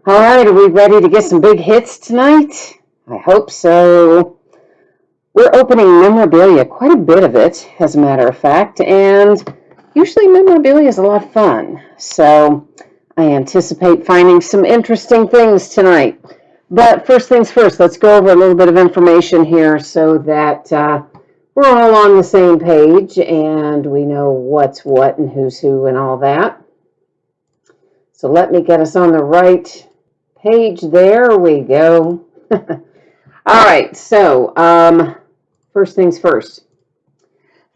All right, are we ready to get some big hits tonight? I hope so. We're opening memorabilia, quite a bit of it, as a matter of fact, and usually memorabilia is a lot of fun. So I anticipate finding some interesting things tonight. But first things first, let's go over a little bit of information here so that we're all on the same page and we know what's what and who's who and all that. So let me get us on the right page. There we go. All right, so first things first.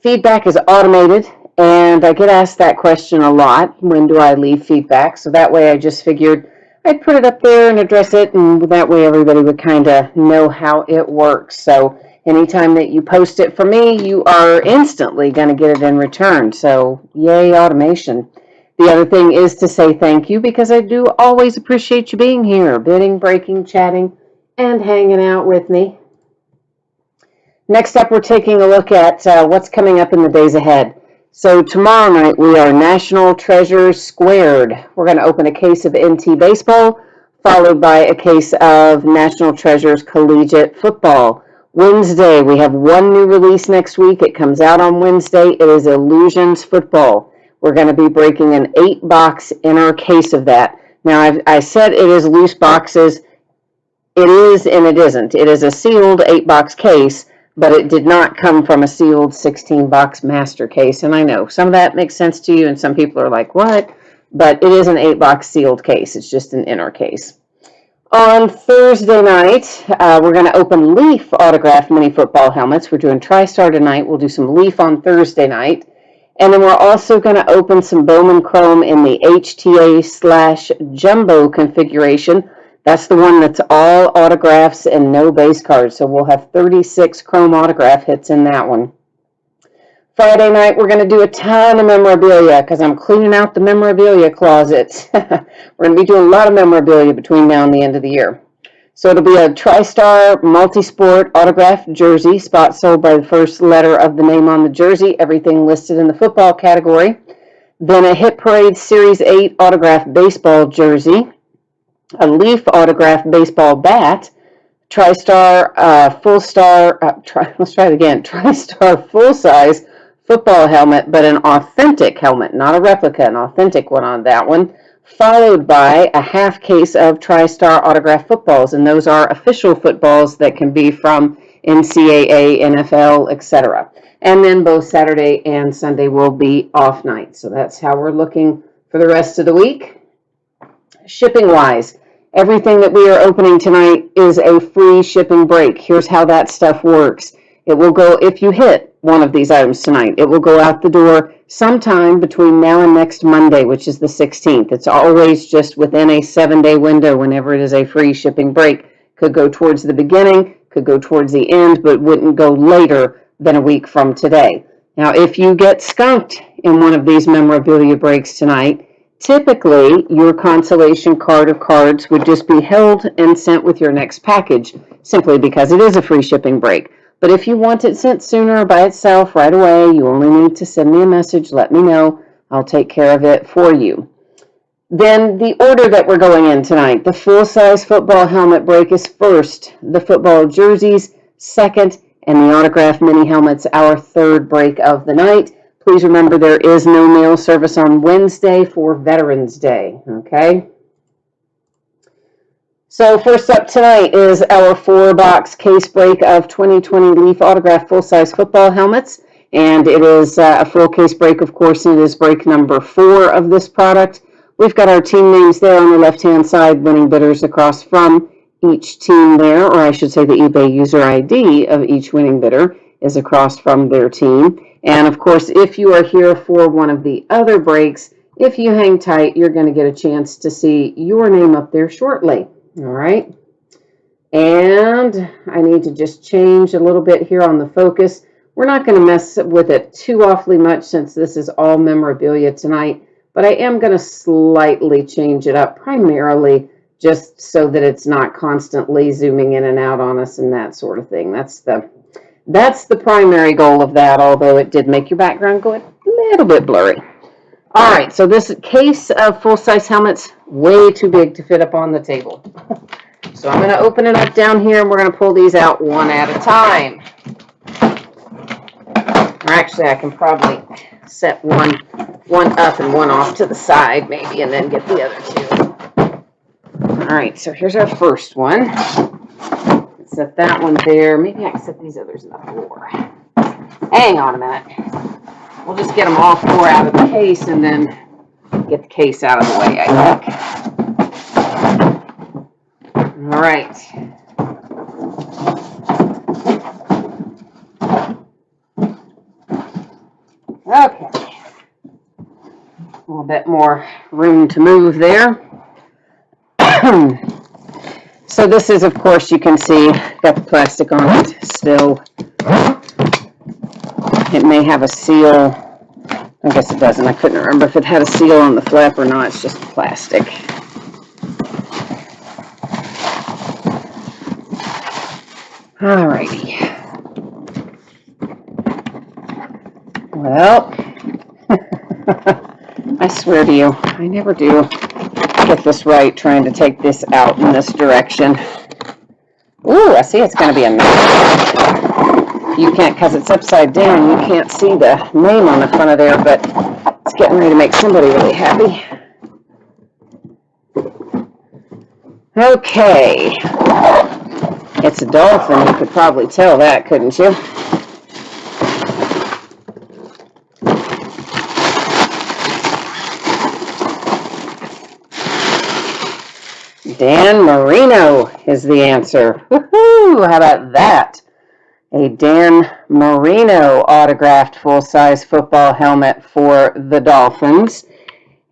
Feedback is automated, and I get asked that question a lot. When do I leave feedback? So that way I just figured I'd put it up there and address it, and that way everybody would kind of know how it works. So anytime that you post it for me, you are instantly going to get it in return. So yay, automation. The other thing is to say thank you, because I do always appreciate you being here, bidding, breaking, chatting, and hanging out with me. Next up, we're taking a look at what's coming up in the days ahead. So tomorrow night, we are National Treasures Squared. We're going to open a case of NT Baseball, followed by a case of National Treasures Collegiate Football. Wednesday, we have one new release next week. It comes out on Wednesday. It is Illusions Football. We're going to be breaking an 8-box inner case of that. Now, I said it is loose boxes. It is and it isn't. It is a sealed 8-box case, but it did not come from a sealed 16-box master case. And I know some of that makes sense to you, and some people are like, what? But it is an 8-box sealed case. It's just an inner case. On Thursday night, we're going to open Leaf autographed mini football helmets. We're doing TriStar tonight. We'll do some Leaf on Thursday night. And then we're also going to open some Bowman Chrome in the HTA/Jumbo configuration. That's the one that's all autographs and no base cards. So we'll have 36 Chrome autograph hits in that one. Friday night, we're going to do a ton of memorabilia because I'm cleaning out the memorabilia closet. We're going to be doing a lot of memorabilia between now and the end of the year. So it'll be a TriStar multi-sport autographed jersey, spot sold by the first letter of the name on the jersey, everything listed in the football category. Then a Hit Parade Series 8 autographed baseball jersey, a Leaf autographed baseball bat, TriStar TriStar full-size football helmet, but an authentic helmet, not a replica, an authentic one on that one, followed by a half case of TriStar autographed footballs, and those are official footballs that can be from NCAA, NFL, etc. And then both Saturday and Sunday will be off nights. So that's how we're looking for the rest of the week. Shipping-wise, everything that we are opening tonight is a free shipping break. Here's how that stuff works. It will go, if you hit one of these items tonight, it will go out the door sometime between now and next Monday, which is the 16th. It's always just within a 7-day window whenever it is a free shipping break. Could go towards the beginning, could go towards the end, but wouldn't go later than a week from today. Now, if you get skunked in one of these memorabilia breaks tonight, typically your consolation card of cards would just be held and sent with your next package, simply because it is a free shipping break. But if you want it sent sooner or by itself right away, you only need to send me a message, let me know. I'll take care of it for you. Then the order that we're going in tonight, the full-size football helmet break is first, the football jerseys second, and the autographed mini helmets our third break of the night. Please remember there is no mail service on Wednesday for Veterans Day, okay? So first up tonight is our 4-box case break of 2020 Leaf autographed full-size football helmets. And it is a full case break, of course, and it is break number 4 of this product. We've got our team names there on the left-hand side, winning bidders across from each team there, or I should say the eBay user ID of each winning bidder is across from their team. And, of course, if you are here for one of the other breaks, if you hang tight, you're going to get a chance to see your name up there shortly. All right, and I need to just change a little bit here on the focus. We're not going to mess with it too awfully much since this is all memorabilia tonight, but I am going to slightly change it up, primarily just so that it's not constantly zooming in and out on us and that sort of thing. That's the primary goal of that, although it did make your background go a little bit blurry. All right, so this case of full-size helmets, way too big to fit up on the table. So I'm going to open it up down here, and we're going to pull these out one at a time. Or actually, I can probably set one up and one off to the side, maybe, and then get the other two. All right, so here's our first one. Set that one there. Maybe I can set these others in the floor. Hang on a minute. We'll just get them all four out of the case and then get the case out of the way, I think. All right. Okay. A little bit more room to move there. So this is, of course, you can see, got the plastic on it still. It may have a seal. I guess it doesn't. I couldn't remember if it had a seal on the flap or not. It's just plastic. Alrighty. Well, I swear to you, I never do get this right trying to take this out in this direction. Ooh, I see it's going to be a nice. You can't, because it's upside down, you can't see the name on the front of there, but it's getting ready to make somebody really happy. Okay. It's a dolphin. You could probably tell that, couldn't you? Dan Marino is the answer. Woohoo! How about that? A Dan Marino autographed full-size football helmet for the Dolphins.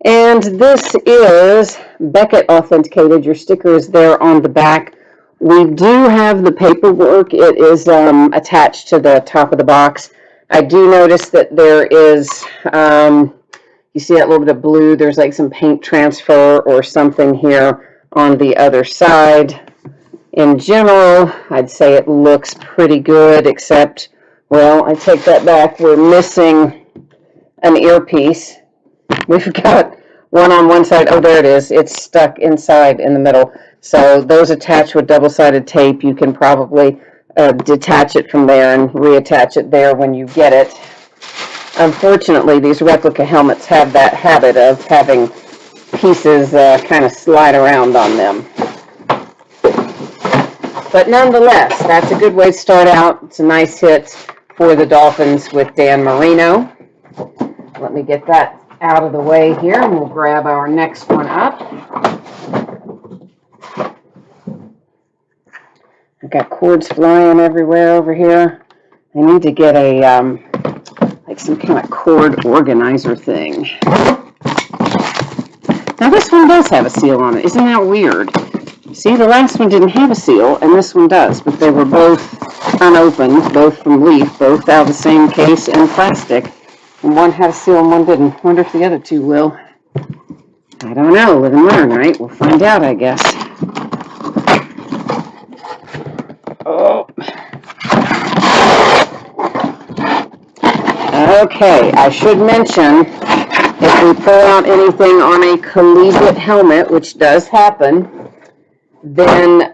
And this is Beckett authenticated. Your sticker is there on the back. We do have the paperwork. It is attached to the top of the box. I do notice that there is, you see that little bit of blue, there's like some paint transfer or something here on the other side. In general, I'd say it looks pretty good, except, well, I take that back. We're missing an earpiece. We've got one on one side. Oh, there it is. It's stuck inside in the middle. So those attach with double-sided tape. You can probably detach it from there and reattach it there when you get it. Unfortunately, these replica helmets have that habit of having pieces kind of slide around on them. But nonetheless, that's a good way to start out. It's a nice hit for the Dolphins with Dan Marino. Let me get that out of the way here, and we'll grab our next one up. I've got cords flying everywhere over here. I need to get a, like some kind of cord organizer thing. Now this one does have a seal on it. Isn't that weird? See, the last one didn't have a seal, and this one does, but they were both unopened, both from leaf, both out of the same case and plastic, and one had a seal and one didn't. Wonder if the other two will. I don't know. Live and learn, right? We'll find out, I guess. Oh. Okay, I should mention, if we pull out anything on a collegiate helmet, which does happen, then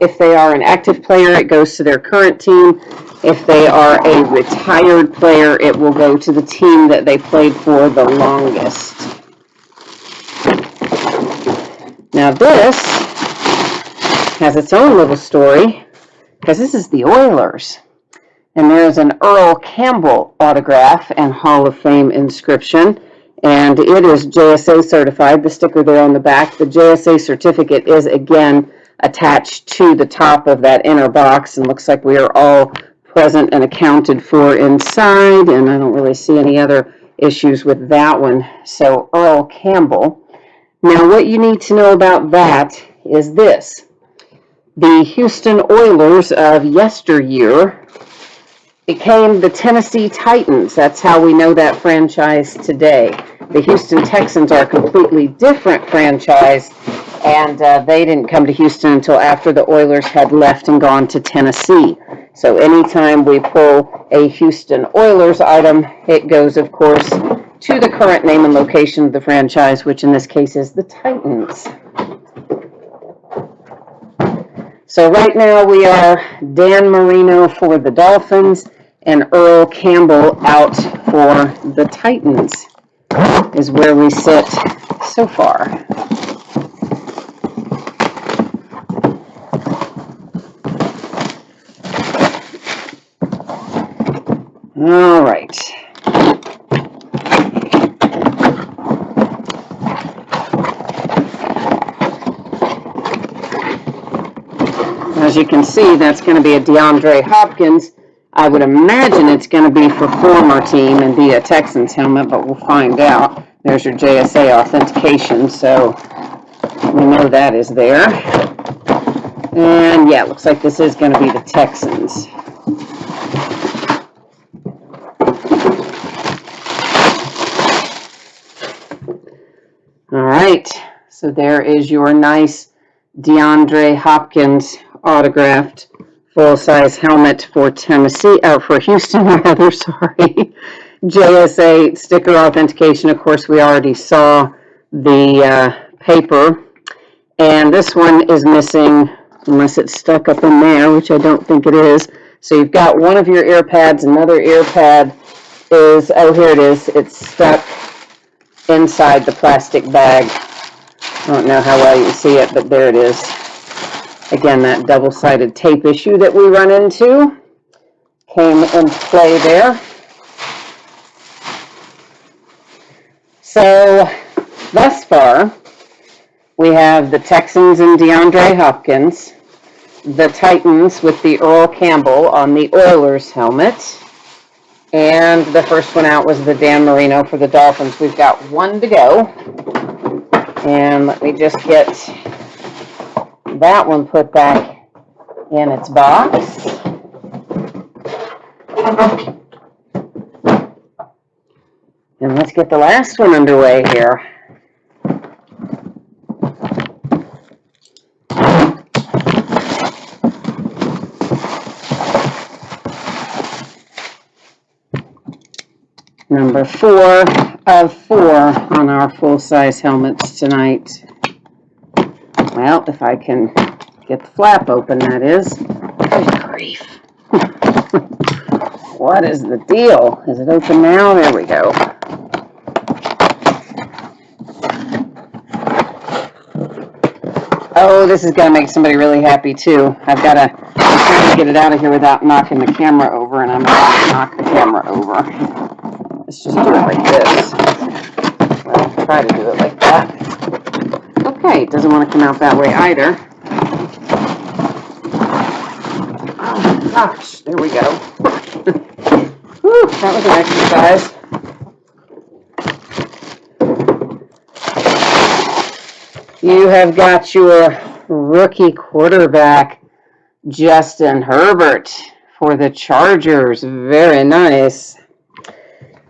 if they are an active player, it goes to their current team. If they are a retired player, it will go to the team that they played for the longest. Now this has its own little story, because this is the Oilers. And there's an Earl Campbell autograph and Hall of Fame inscription. And it is JSA certified, the sticker there on the back. The JSA certificate is, again, attached to the top of that inner box, and looks like we are all present and accounted for inside, and I don't really see any other issues with that one. So, Earl Campbell. Now, what you need to know about that is this. The Houston Oilers of yesteryear became the Tennessee Titans. That's how we know that franchise today. The Houston Texans are a completely different franchise, and they didn't come to Houston until after the Oilers had left and gone to Tennessee. So anytime we pull a Houston Oilers item, it goes, of course, to the current name and location of the franchise, which in this case is the Titans. So right now we are Dan Marino for the Dolphins and Earl Campbell out for the Titans is where we sit so far. All right. As you can see, that's going to be a DeAndre Hopkins. I would imagine it's going to be for former team and be a Texans helmet, but we'll find out. There's your JSA authentication, so we know that is there. And yeah, it looks like this is going to be the Texans. All right, so there is your nice DeAndre Hopkins autographed full-size helmet for Tennessee, for Houston rather, sorry. JSA sticker authentication, of course, we already saw the paper. And this one is missing, unless it's stuck up in there, which I don't think it is. So you've got one of your ear pads, another ear pad is, oh, here it is. It's stuck inside the plastic bag. I don't know how well you can see it, but there it is. Again, that double-sided tape issue that we run into came into play there. So, thus far, we have the Texans and DeAndre Hopkins, the Titans with the Earl Campbell on the Oilers helmet, and the first one out was the Dan Marino for the Dolphins. We've got one to go, and let me just get that one put back in its box. And let's get the last one underway here. Number 4 of 4 on our full-size helmets tonight. Well, if I can get the flap open, that is. Good grief. What is the deal? Is it open now? There we go. Oh, this is going to make somebody really happy, too. I'm trying to get it out of here without knocking the camera over, and I'm going to knock the camera over. Let's just do it like this. Well, try to do it like that. Okay, it doesn't want to come out that way either. Oh, gosh, there we go. Whew, that was an exercise. You have got your rookie quarterback, Justin Herbert, for the Chargers. Very nice.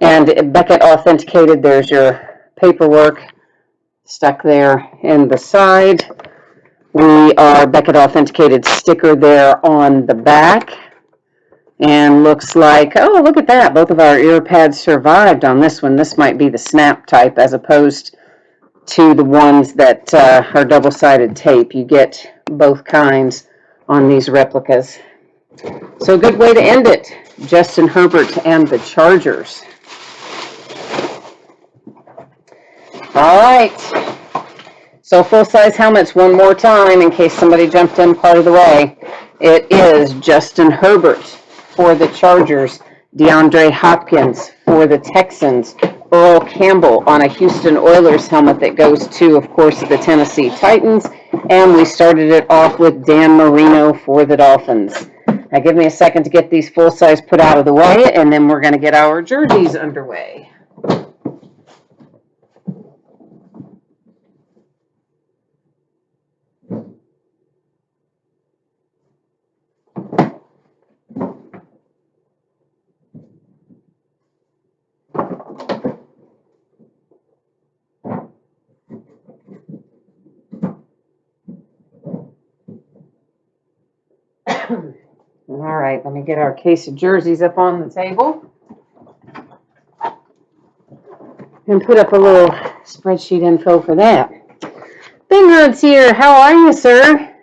And Beckett authenticated. There's your paperwork stuck there in the side. We are Beckett authenticated sticker there on the back. And looks like, oh, look at that. Both of our ear pads survived on this one. This might be the snap type as opposed to the ones that are double-sided tape. You get both kinds on these replicas. So a good way to end it. Justin Herbert and the Chargers. All right. So full-size helmets one more time in case somebody jumped in part of the way. It is Justin Herbert for the Chargers, DeAndre Hopkins for the Texans, Earl Campbell on a Houston Oilers helmet that goes to, of course, the Tennessee Titans, and we started it off with Dan Marino for the Dolphins. Now give me a second to get these full-size put out of the way, and then we're going to get our jerseys underway. All right, let me get our case of jerseys up on the table. and put up a little spreadsheet info for that. Finrod's here. How are you, sir?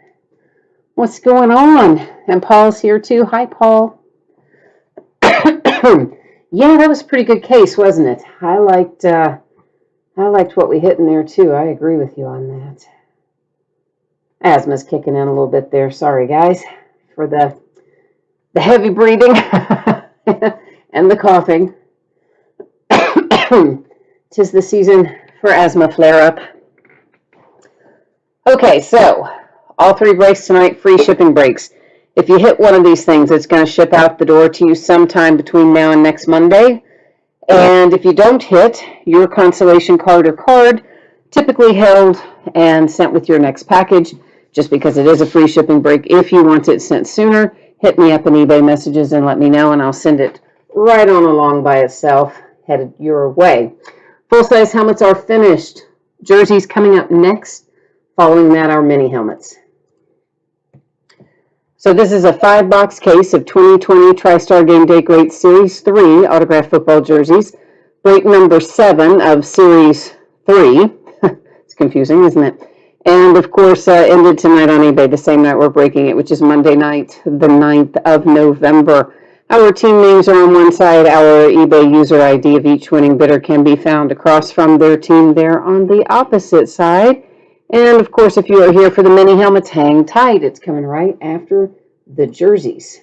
What's going on? And Paul's here too. Hi, Paul. Yeah, that was a pretty good case, wasn't it? I liked what we hit in there too. I agree with you on that. Asthma's kicking in a little bit there. Sorry, guys, for the heavy breathing and the coughing. 'Tis the season for asthma flare-up. Okay, so all 3 breaks tonight, free shipping breaks. If you hit one of these things, it's going to ship out the door to you sometime between now and next Monday. And if you don't hit, your consolation card or card typically held and sent with your next package, just because it is a free shipping break. If you want it sent sooner, hit me up in eBay messages and let me know, and I'll send it right on along by itself, headed your way. Full-size helmets are finished. Jerseys coming up next. Following that, our mini helmets. So this is a 5-box case of 2020 TriStar Game Day Great Series 3 autographed football jerseys. Break number 7 of Series 3. It's confusing, isn't it? And, of course, ended tonight on eBay, the same night we're breaking it, which is Monday night, the 9th of November. Our team names are on one side. Our eBay user ID of each winning bidder can be found across from their team there on the opposite side. And, of course, if you are here for the mini helmets, hang tight. It's coming right after the jerseys,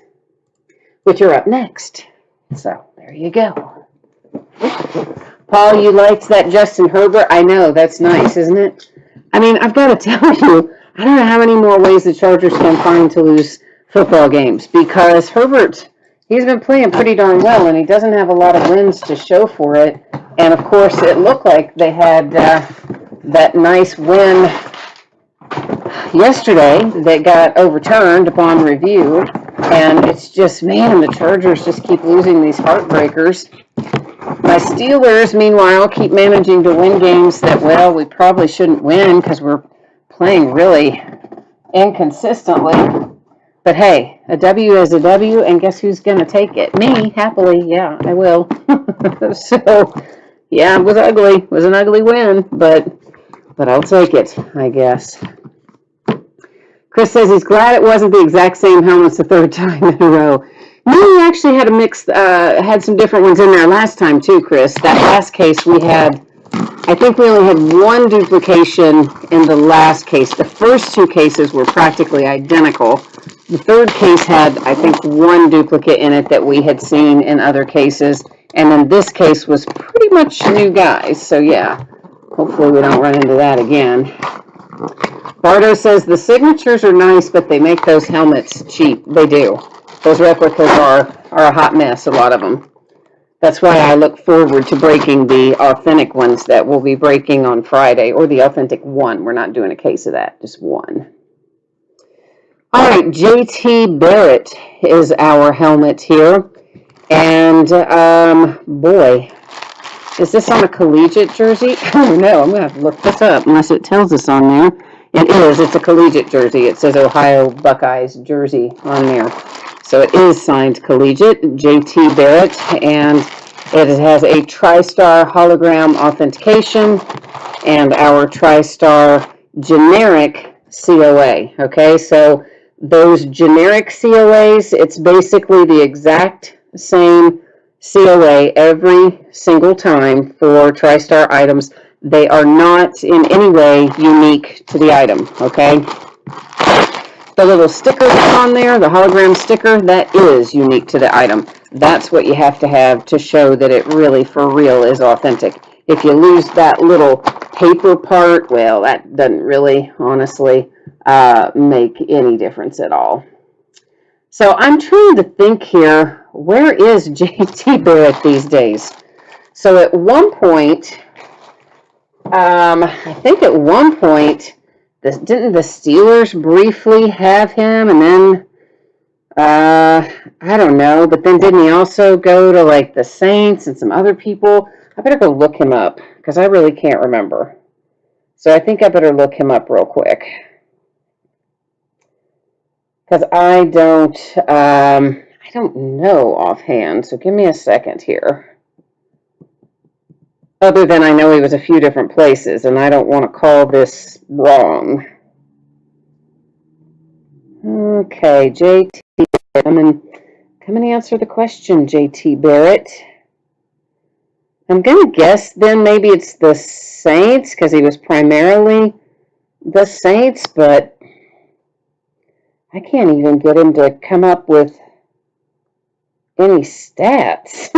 which are up next. So, there you go. Paul, you liked that Justin Herbert? I know, that's nice, isn't it? I mean, I've got to tell you, I don't know how many more ways the Chargers can find to lose football games, because Herbert, he's been playing pretty darn well, and he doesn't have a lot of wins to show for it. And, of course, it looked like they had that nice win yesterday that got overturned upon review. And it's just, man, the Chargers just keep losing these heartbreakers. My Steelers, meanwhile, keep managing to win games that, well, we probably shouldn't win because we're playing really inconsistently. But hey, a W is a W, and guess who's going to take it? Me, happily. Yeah, I will. So, yeah, it was ugly. It was an ugly win, but I'll take it, I guess. Chris says he's glad it wasn't the exact same helmets the 3rd time in a row. No, we actually had a mix, had some different ones in there last time too, Chris. That last case we had, I think we only had 1 duplication in the last case. The first 2 cases were practically identical. The 3rd case had, I think, 1 duplicate in it that we had seen in other cases. And then this case was pretty much new guys. So yeah, hopefully we don't run into that again. Bardo says the signatures are nice, but they make those helmets cheap. They do. Those replicas are a hot mess, a lot of them. That's why I look forward to breaking the authentic ones that we'll be breaking on Friday, or the authentic one. We're not doing a case of that, just one. All right, JT Barrett is our helmet here. And, boy, is this on a collegiate jersey? Oh, no, I'm going to have to look this up unless it tells us on there. It is. It's a collegiate jersey. It says Ohio Buckeyes jersey on there. So it is signed collegiate, JT Barrett, and it has a TriStar hologram authentication and our TriStar generic COA. Okay, so those generic COAs, it's basically the exact same COA every single time for TriStar items. They are not in any way unique to the item, okay? The little sticker that's on there, the hologram sticker, that is unique to the item. That's what you have to show that it really, for real, is authentic. If you lose that little paper part, well, that doesn't really, honestly, make any difference at all. So I'm trying to think here, where is JT Barrett these days? So at one point, I think at one point, didn't the Steelers briefly have him? And then, I don't know, but then didn't he also go to like the Saints and some other people? I better go look him up because I really can't remember. So I think I better look him up real quick. Because I don't know offhand. So give me a second here. Other than I know he was a few different places, and I don't want to call this wrong. Okay, JT, come and answer the question, JT Barrett. I'm going to guess then maybe it's the Saints, because he was primarily the Saints, but I can't even get him to come up with any stats.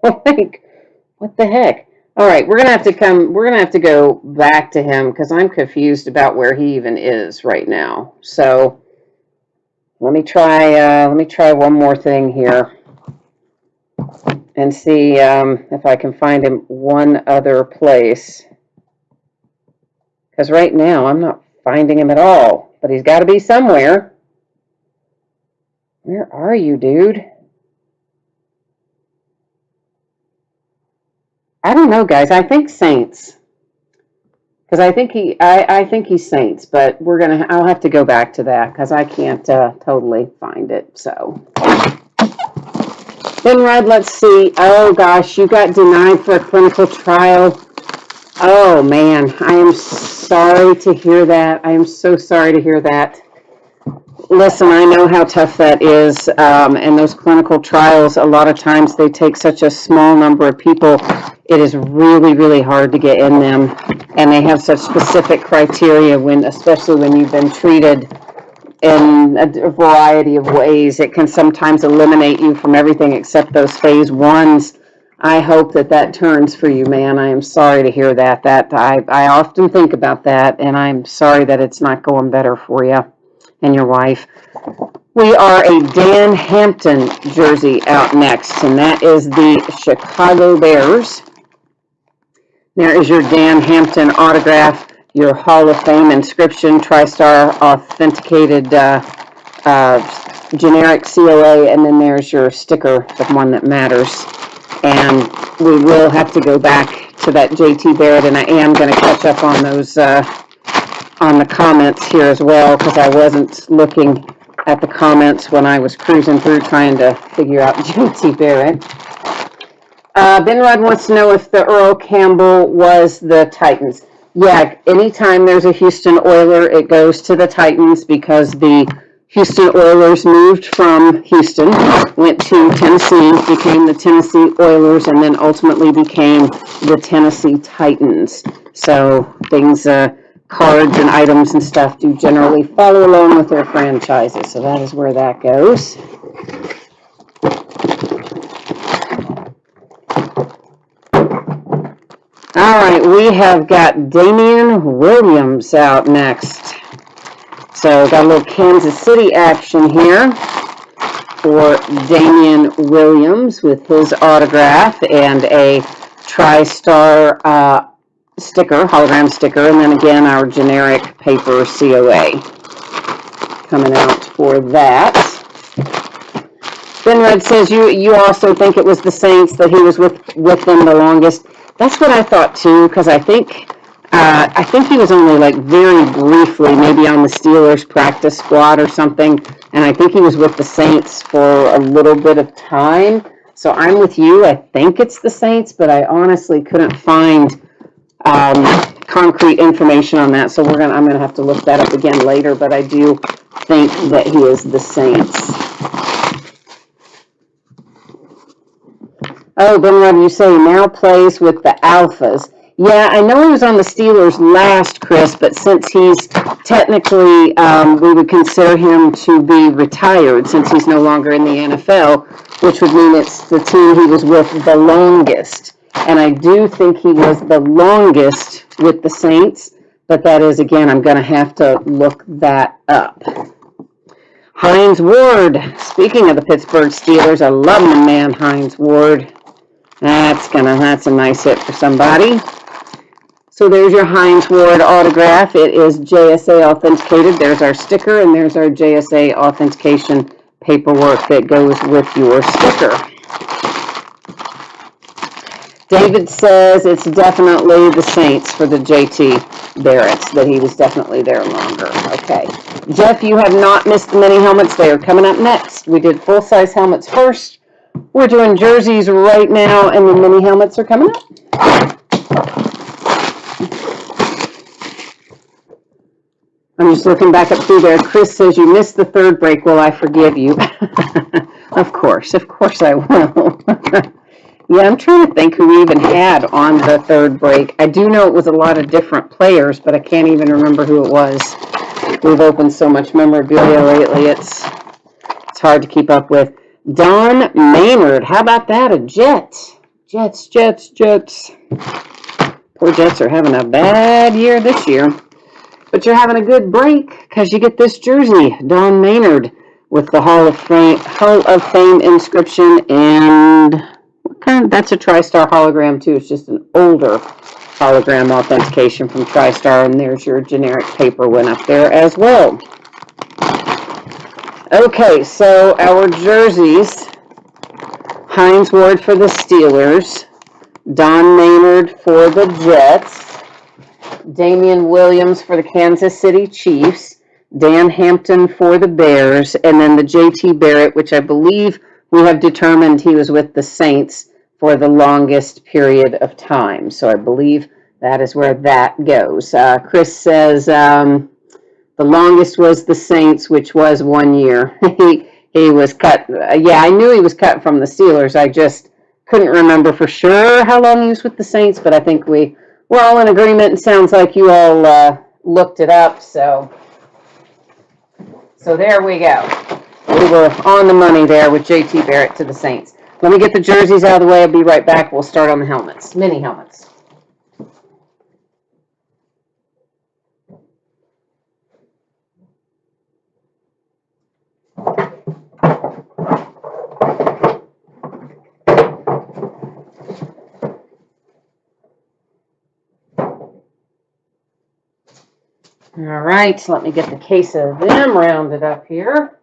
Like, what the heck? All right, we're gonna have to go back to him because I'm confused about where he even is right now. So let me try one more thing here and see if I can find him one other place. Because right now I'm not finding him at all, but he's got to be somewhere. Where are you, dude? I don't know, guys. I think Saints, because I think he's Saints, but I'll have to go back to that because I can't totally find it. So, then, Rod, let's see. Oh gosh, you got denied for a clinical trial. Oh man, I am sorry to hear that. I am so sorry to hear that. Listen, I know how tough that is, and those clinical trials, a lot of times they take such a small number of people. It is really, really hard to get in them, and they have such specific criteria, especially when you've been treated in a variety of ways. It can sometimes eliminate you from everything except those phase ones. I hope that turns for you, man. I am sorry to hear that. I often think about that, and I'm sorry that it's not going better for you and your wife. We are a Dan Hampton jersey out next, and that is the Chicago Bears. There is your Dan Hampton autograph, your Hall of Fame inscription, TriStar authenticated generic COA, and then there's your sticker, the one that matters. And we will have to go back to that JT Barrett, and I am going to catch up on those on the comments here as well, because I wasn't looking at the comments when I was cruising through trying to figure out JT Barrett. Ben Rudd wants to know if the Earl Campbell was the Titans. Yeah, anytime there's a Houston Oiler, it goes to the Titans because the Houston Oilers moved from Houston, went to Tennessee, became the Tennessee Oilers, and then ultimately became the Tennessee Titans. So things, cards and items and stuff do generally follow along with their franchises. So that is where that goes. All right, we have got Damian Williams out next. So got a little Kansas City action here for Damian Williams with his autograph and a TriStar sticker, hologram sticker, and then again our generic paper COA coming out for that. Ben Red says you also think it was the Saints that he was with them the longest. That's what I thought too, because I think he was only like very briefly, maybe on the Steelers practice squad or something, and I think he was with the Saints for a little bit of time. So I'm with you. I think it's the Saints, but I honestly couldn't find concrete information on that. So I'm gonna have to look that up again later. But I do think that he is the Saints. Oh, Ben Rudd, you say he now plays with the Alphas. Yeah, I know he was on the Steelers last, Chris, but since he's technically, we would consider him to be retired since he's no longer in the NFL, which would mean it's the team he was with the longest. And I do think he was the longest with the Saints, but that is, again, I'm going to have to look that up. Heinz Ward, speaking of the Pittsburgh Steelers, I love the man, Heinz Ward. That's a nice hit for somebody. So there's your Heinz Ward autograph. It is JSA authenticated. There's our sticker, and there's our JSA authentication paperwork that goes with your sticker. David says it's definitely the Saints for the JT Barretts, that he was definitely there longer. Okay. Jeff, you have not missed the mini helmets. They are coming up next. We did full-size helmets first. We're doing jerseys right now, and the mini helmets are coming up. I'm just looking back up through there. Chris says you missed the third break. Well, I forgive you. Of course I will. Yeah, I'm trying to think who we even had on the third break. I do know it was a lot of different players, but I can't even remember who it was. We've opened so much memorabilia lately, it's hard to keep up with. Don Maynard, how about that? A Jet. Jets. Poor Jets are having a bad year this year. But you're having a good break because you get this jersey, Don Maynard, with the Hall of Fame inscription, and what kind? That's a TriStar hologram too. It's just an older hologram authentication from TriStar, and there's your generic paper one up there as well. Okay, so our jerseys: Heinz Ward for the Steelers, Don Maynard for the Jets, Damian Williams for the Kansas City Chiefs, Dan Hampton for the Bears, and then the J.T. Barrett, which I believe we have determined he was with the Saints for the longest period of time. So I believe that is where that goes. Chris says the longest was the Saints, which was 1 year. He was cut. Yeah, I knew he was cut from the Steelers. I just couldn't remember for sure how long he was with the Saints, but I think we're all in agreement. It sounds like you all looked it up, so there we go. We were on the money there with J.T. Barrett to the Saints. Let me get the jerseys out of the way. I'll be right back. We'll start on the helmets, mini helmets. All right, let me get the case of them rounded up here.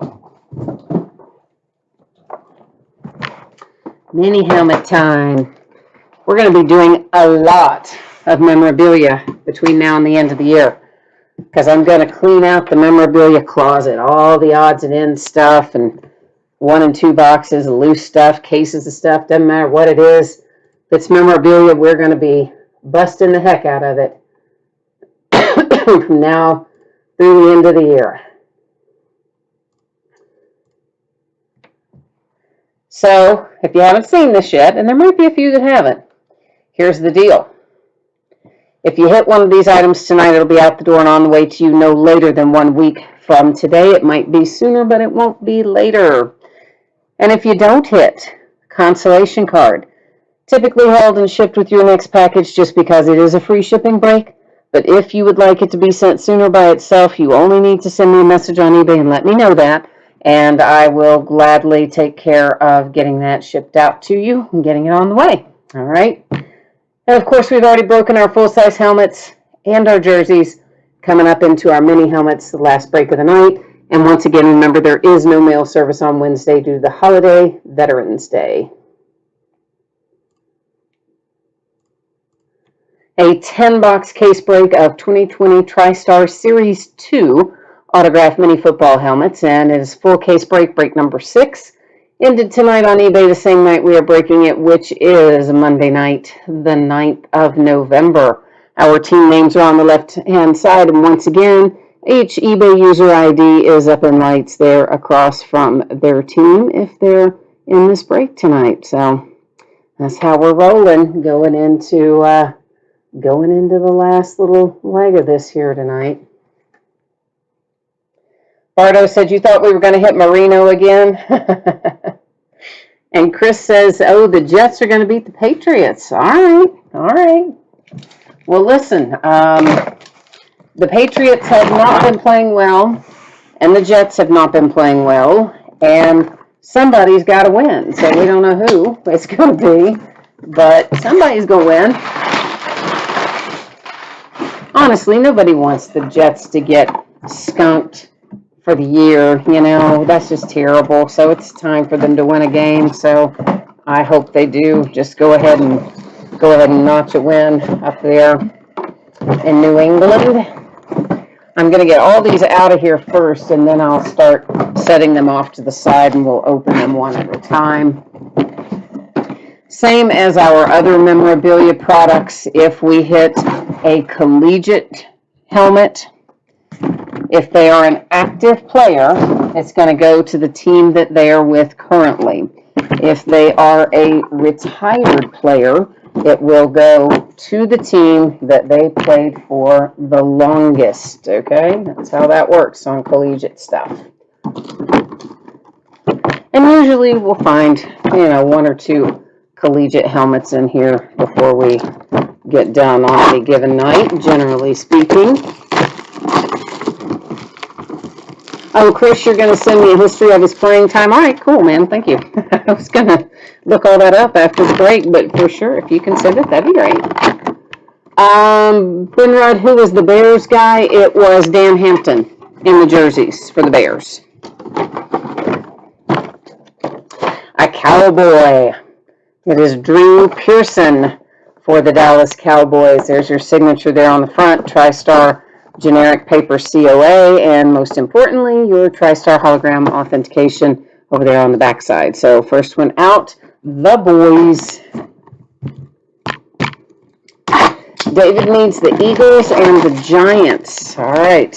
Mini helmet time. We're going to be doing a lot of memorabilia between now and the end of the year because I'm going to clean out the memorabilia closet, all the odds and ends stuff, and 1 and 2 boxes of loose stuff, cases of stuff, doesn't matter what it is. If it's memorabilia, we're going to be busting the heck out of it from now through the end of the year. So, if you haven't seen this yet, and there might be a few that haven't, here's the deal. If you hit one of these items tonight, it'll be out the door and on the way to you no later than 1 week from today. It might be sooner, but it won't be later. And if you don't hit, consolation card, typically held and shipped with your next package just because it is a free shipping break. But if you would like it to be sent sooner by itself, you only need to send me a message on eBay and let me know that. And I will gladly take care of getting that shipped out to you and getting it on the way. All right. And of course, we've already broken our full-size helmets and our jerseys, coming up into our mini helmets, the last break of the night. And once again, remember, there is no mail service on Wednesday due to the holiday, Veterans Day. A 10-box case break of 2020 TriStar Series 2 autographed mini football helmets, and it is full case break number 6. Ended tonight on eBay the same night we are breaking it, which is Monday night, the 9th of November. Our team names are on the left-hand side, and once again, each eBay user ID is up in lights there across from their team if they're in this break tonight. So that's how we're rolling, going into the last little leg of this here tonight. Bardo said, you thought we were going to hit Marino again? And Chris says, oh, the Jets are going to beat the Patriots. All right. Well, listen, the Patriots have not been playing well, and the Jets have not been playing well, and somebody's got to win. So we don't know who it's going to be, but somebody's going to win. Honestly, nobody wants the Jets to get skunked for the year. You know, that's just terrible. So it's time for them to win a game. So I hope they do. Just go ahead and notch a win up there in New England. I'm going to get all these out of here first, and then I'll start setting them off to the side, and we'll open them one at a time. Same as our other memorabilia products, if we hit a collegiate helmet, if they are an active player, it's going to go to the team that they are with currently. If they are a retired player, it will go to the team that they played for the longest, okay? That's how that works on collegiate stuff. And usually we'll find, one or two collegiate helmets in here before we get done on any given night, generally speaking. Oh, Chris, you're going to send me a history of his playing time. All right, cool, man. Thank you. I was going to look all that up after the break, but for sure, if you can send it, that'd be great. Benrod, who was the Bears guy? It was Dan Hampton in the jerseys for the Bears. A Cowboy. It is Drew Pearson for the Dallas Cowboys. There's your signature there on the front, TriStar generic paper COA, and most importantly, your TriStar hologram authentication over there on the back side. So first one out, the boys. David needs the Eagles and the Giants. All right,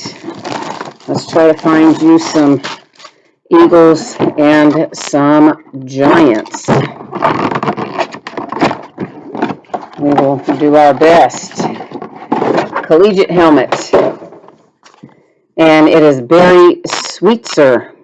let's try to find you some Eagles and some Giants. We will do our best. Collegiate helmet. And it is Barry Sweetser.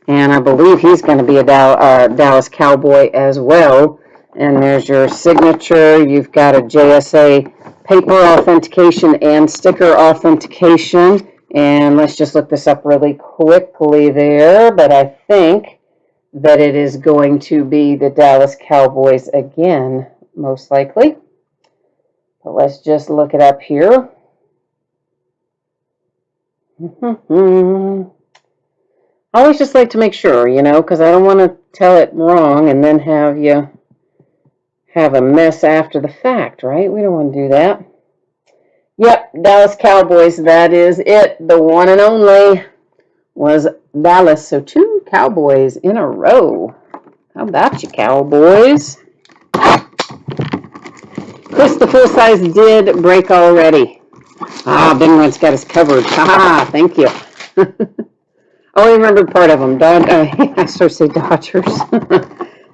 And I believe he's going to be a Dallas Cowboy as well. And there's your signature. You've got a JSA paper authentication and sticker authentication. And let's just look this up really quickly there. But I think that it is going to be the Dallas Cowboys again, most likely. But let's just look it up here. I always just like to make sure, because I don't want to tell it wrong and then have you have a mess after the fact, right? We don't want to do that. Yep, Dallas Cowboys, that is it. The one and only was Dallas. So 2 Cowboys in a row. How about you, Cowboys? Chris, the full size did break already. Benrod's got us covered. Thank you. I remembered part of them. I started to say Dodgers.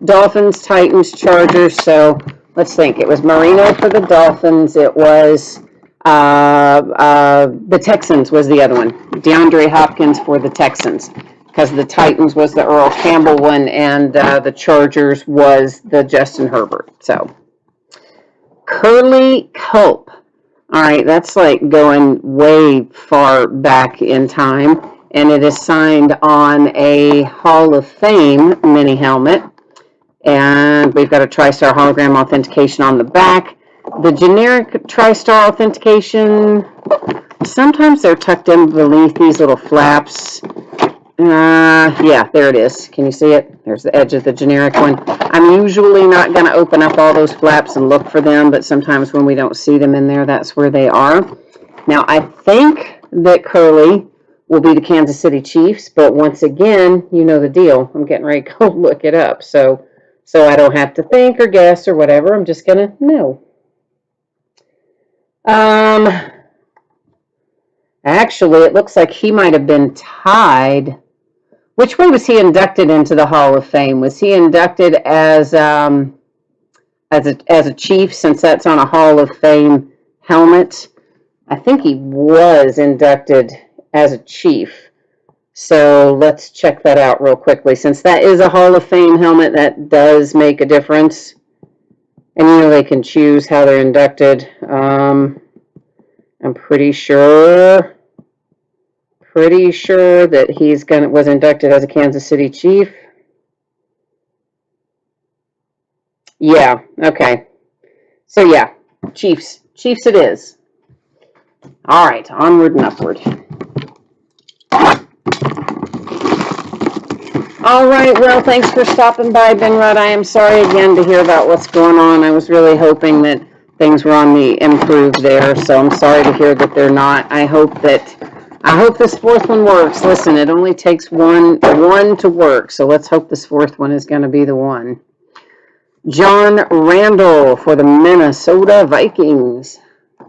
Dolphins, Titans, Chargers. So let's think. It was Marino for the Dolphins. It was the Texans was the other one. DeAndre Hopkins for the Texans. Because the Titans was the Earl Campbell one, and the Chargers was the Justin Herbert. So Curly Culp. All right, that's like going way far back in time. And it is signed on a Hall of Fame mini helmet. And we've got a TriStar hologram authentication on the back. The generic TriStar authentication, sometimes they're tucked in beneath these little flaps. Yeah, there it is. Can you see it? There's the edge of the generic one. I'm usually not going to open up all those flaps and look for them, but sometimes when we don't see them in there, that's where they are. Now, I think that Curly will be the Kansas City Chiefs, but once again, you know the deal. I'm getting ready to go look it up, so I don't have to think or guess or whatever. I'm just going to know. Actually, it looks like he might have been tied. Which way was he inducted into the Hall of Fame? Was he inducted as a Chief, since that's on a Hall of Fame helmet? I think he was inducted as a Chief. So let's check that out real quickly. Since that is a Hall of Fame helmet, that does make a difference. And they can choose how they're inducted. I'm pretty sure that he's was inducted as a Kansas City Chief. Yeah, okay. So yeah, Chiefs it is. All right, onward and upward. All right, well, thanks for stopping by, Benrod. I am sorry again to hear about what's going on. I was really hoping that things were on the improve there, so I'm sorry to hear that they're not. I hope this fourth one works. Listen, it only takes one to work, so let's hope this fourth one is going to be the one. John Randall for the Minnesota Vikings.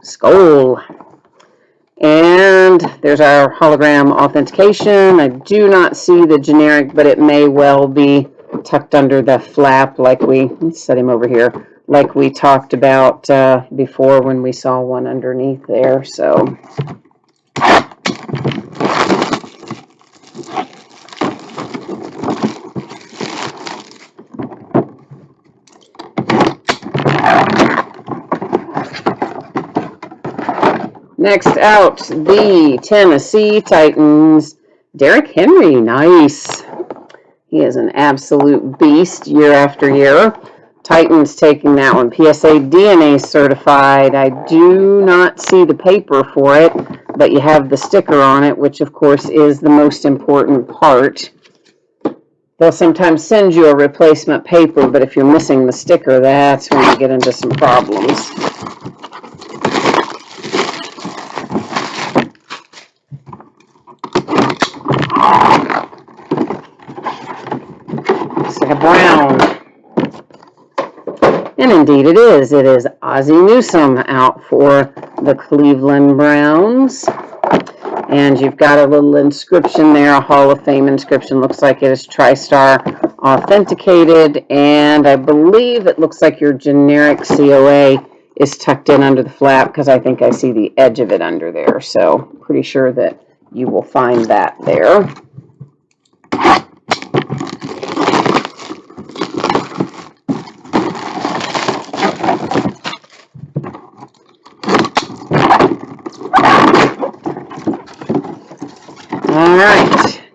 Skull. And there's our hologram authentication. I do not see the generic, but it may well be tucked under the flap like let's set him over here, like we talked about before when we saw one underneath there. So next out, the Tennessee Titans. Derrick Henry, nice. He is an absolute beast year after year. Titans taking that one. PSA DNA certified. I do not see the paper for it, but you have the sticker on it, which of course is the most important part. They'll sometimes send you a replacement paper, but if you're missing the sticker, that's when you get into some problems. Brown. And indeed it is. It is Ozzie Newsome out for the Cleveland Browns. And you've got a little inscription there, a Hall of Fame inscription. Looks like it is TriStar authenticated. And I believe it looks like your generic COA is tucked in under the flap because I think I see the edge of it under there. So pretty sure that you will find that there.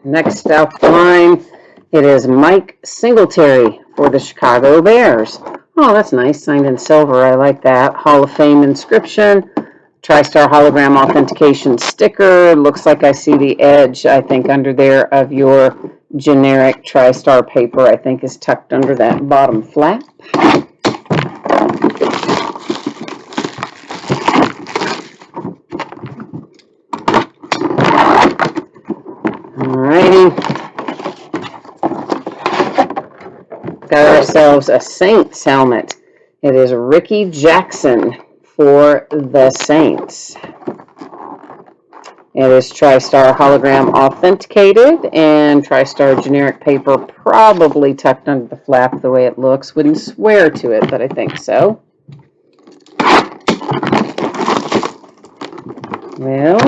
Next out the line, it is Mike Singletary for the Chicago Bears. Oh, that's nice. Signed in silver. I like that. Hall of Fame inscription. TriStar hologram authentication sticker. Looks like I see the edge, I think, under there of your generic TriStar paper, I think, is tucked under that bottom flap. Got ourselves a Saints helmet. It is Ricky Jackson for the Saints. It is TriStar hologram authenticated and TriStar generic paper probably tucked under the flap the way it looks. Wouldn't swear to it, but I think so. Well,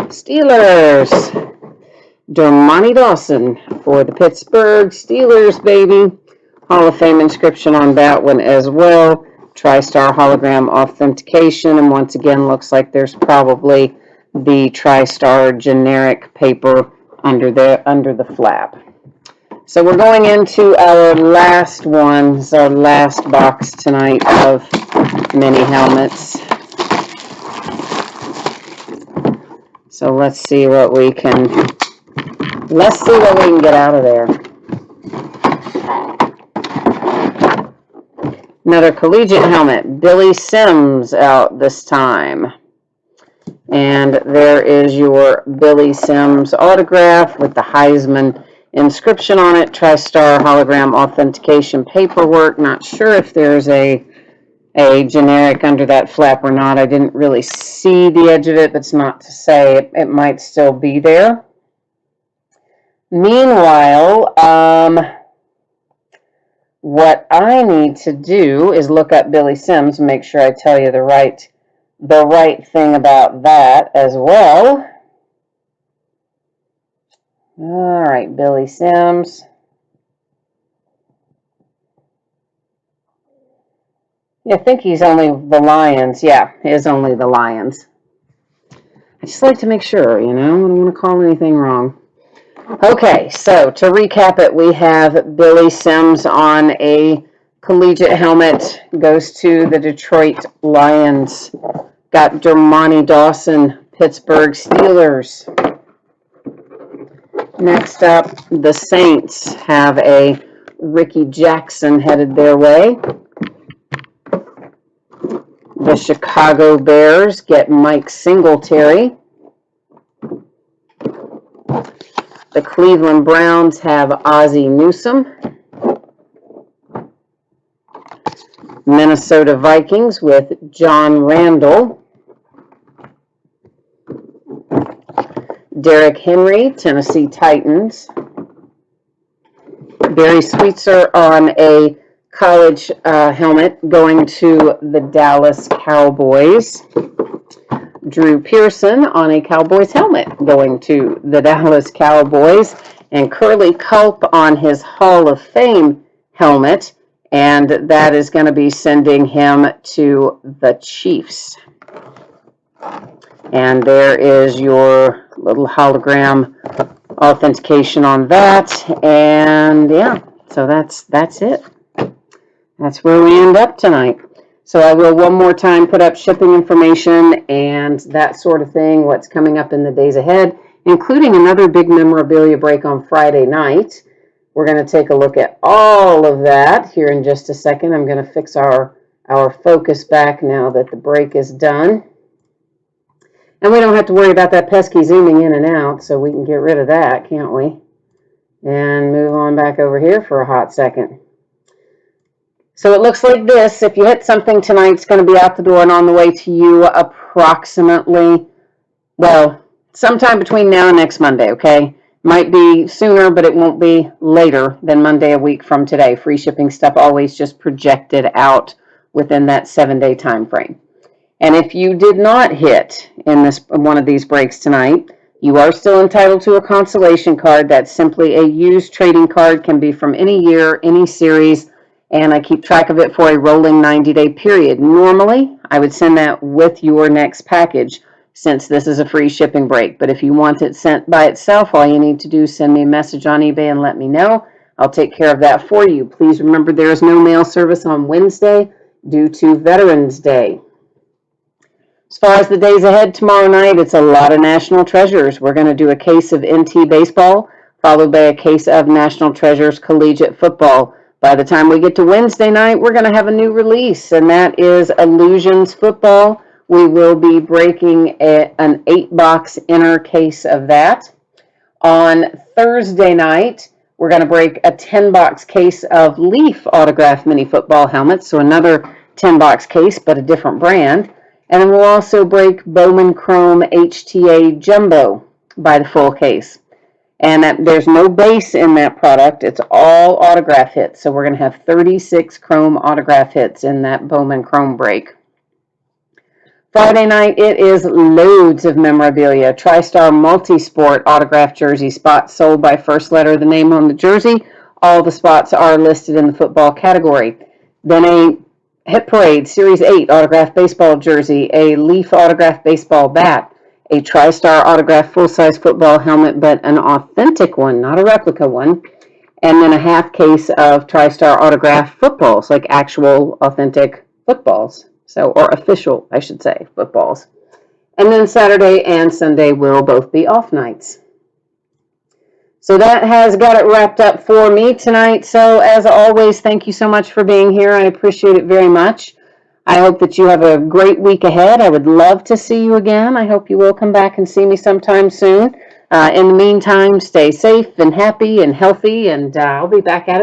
Steelers. Dermontti Dawson for the Pittsburgh Steelers, baby. Hall of Fame inscription on that one as well. TriStar hologram authentication, and once again looks like there's probably the TriStar generic paper under the flap. So we're going into our last one, our last box tonight of mini helmets. So let's see what we can get out of there. Another collegiate helmet, Billy Sims out this time. And there is your Billy Sims autograph with the Heisman inscription on it, TriStar hologram authentication paperwork. Not sure if there's a generic under that flap or not. I didn't really see the edge of it. That's not to say it might still be there. Meanwhile, what I need to do is look up Billy Sims and make sure I tell you the right thing about that as well. All right, Billy Sims. Yeah, I think he's only the Lions. Yeah, he is only the Lions. I just like to make sure, I don't want to call anything wrong. Okay, so to recap it, we have Billy Sims on a collegiate helmet. Goes to the Detroit Lions. Got Dermontti Dawson, Pittsburgh Steelers. Next up, the Saints have a Ricky Jackson headed their way. The Chicago Bears get Mike Singletary. The Cleveland Browns have Ozzie Newsome. Minnesota Vikings with John Randall. Derrick Henry, Tennessee Titans. Barry Switzer on a college helmet going to the Dallas Cowboys. Drew Pearson on a Cowboys helmet going to the Dallas Cowboys. And Curly Culp on his Hall of Fame helmet. And that is going to be sending him to the Chiefs. And there is your little hologram authentication on that. And yeah, so that's it. That's where we end up tonight. So I will one more time put up shipping information and that sort of thing, what's coming up in the days ahead, including another big memorabilia break on Friday night. We're going to take a look at all of that here in just a second. I'm going to fix our focus back now that the break is done. And we don't have to worry about that pesky zooming in and out, so we can get rid of that, can't we? And move on back over here for a hot second. So it looks like this. If you hit something tonight, it's going to be out the door and on the way to you approximately, well, sometime between now and next Monday, okay? Might be sooner, but it won't be later than Monday a week from today. Free shipping stuff always just projected out within that 7-day time frame. And if you did not hit in one of these breaks tonight, you are still entitled to a consolation card. That's simply a used trading card, can be from any year, any series, and I keep track of it for a rolling 90-day period. Normally, I would send that with your next package since this is a free shipping break. But if you want it sent by itself, all you need to do is send me a message on eBay and let me know. I'll take care of that for you. Please remember there is no mail service on Wednesday due to Veterans Day. As far as the days ahead, tomorrow night, it's a lot of National Treasures. We're going to do a case of NT Baseball, followed by a case of National Treasures Collegiate Football. By the time we get to Wednesday night, we're going to have a new release, and that is Illusions Football. We will be breaking an 8-box inner case of that. On Thursday night, we're going to break a 10-box case of Leaf Autograph Mini Football helmets, so another 10-box case, but a different brand. And then we'll also break Bowman Chrome HTA Jumbo by the full case. And there's no base in that product. It's all autograph hits. So we're going to have 36 Chrome autograph hits in that Bowman Chrome break. Friday night, it is loads of memorabilia. TriStar Multisport autograph jersey spots sold by first letter of the name on the jersey. All the spots are listed in the football category. Then a Hit Parade Series 8 autographed baseball jersey, a Leaf autographed baseball bat, a TriStar autographed full-size football helmet, but an authentic one, not a replica one, and then a half case of TriStar autographed footballs, like actual authentic footballs, or official, I should say, footballs. And then Saturday and Sunday will both be off nights. So that has got it wrapped up for me tonight. So as always, thank you so much for being here. I appreciate it very much. I hope that you have a great week ahead. I would love to see you again. I hope you will come back and see me sometime soon. In the meantime, stay safe and happy and healthy, and I'll be back at it